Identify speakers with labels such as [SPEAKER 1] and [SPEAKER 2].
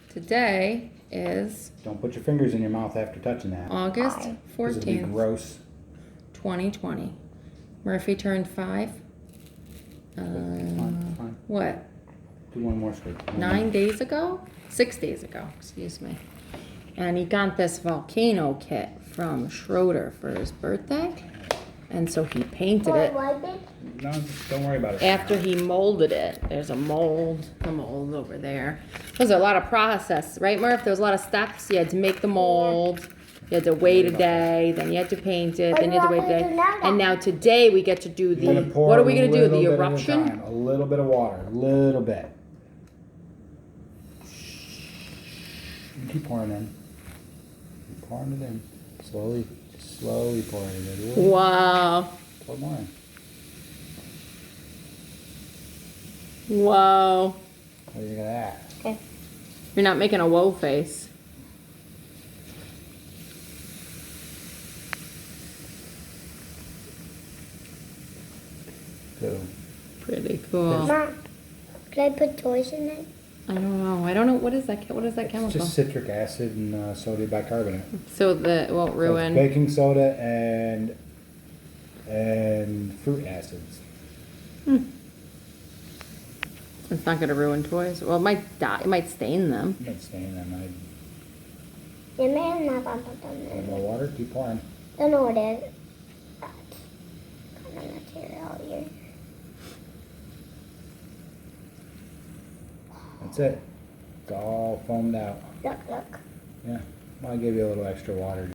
[SPEAKER 1] Today is
[SPEAKER 2] Don't put your fingers in your mouth after touching that.
[SPEAKER 1] August
[SPEAKER 2] This would be
[SPEAKER 1] 14th,
[SPEAKER 2] gross.
[SPEAKER 1] 2020. Murphy turned 5.
[SPEAKER 2] Fine.
[SPEAKER 1] What?
[SPEAKER 2] Do one more scoop.
[SPEAKER 1] 9 days ago? 6 days ago, excuse me. And he got this Volcano kit from Schroder for his birthday. And so he painted it.
[SPEAKER 2] No, don't worry about it.
[SPEAKER 1] After he molded it, there's a mold over there. There's a lot of process, right, Murph? There was a lot of steps. You had to make the mold. You had to wait a day. Then you had to paint it. Then you had to wait a day. And now today we get to do the. What are we gonna do? The eruption?
[SPEAKER 2] A little bit of water. A little bit. Keep pouring in. Keep pouring it in. Slowly pouring it in.
[SPEAKER 1] Wow.
[SPEAKER 2] Pour more in.
[SPEAKER 1] Wow.
[SPEAKER 2] What do you think of that?
[SPEAKER 3] Okay.
[SPEAKER 1] You're not making a whoa face.
[SPEAKER 2] Cool.
[SPEAKER 1] Pretty cool.
[SPEAKER 3] Mom, could I put toys in it?
[SPEAKER 1] I don't know. I don't know. What is that? What is that
[SPEAKER 2] It's
[SPEAKER 1] chemical?
[SPEAKER 2] just citric acid and sodium bicarbonate.
[SPEAKER 1] So that it won't
[SPEAKER 2] So it's
[SPEAKER 1] ruin.
[SPEAKER 2] baking soda and fruit acids.
[SPEAKER 1] It's not going to ruin toys. Well, it might die. It might stain them.
[SPEAKER 2] You can stain them.
[SPEAKER 3] Yeah, man, not gonna put them
[SPEAKER 2] Add
[SPEAKER 3] in.
[SPEAKER 2] more water. Keep pouring.
[SPEAKER 3] Don't know what it is. That's kind of material here.
[SPEAKER 2] That's it. It's all foamed out.
[SPEAKER 3] Look.
[SPEAKER 2] Yeah. I'll give you a little extra water.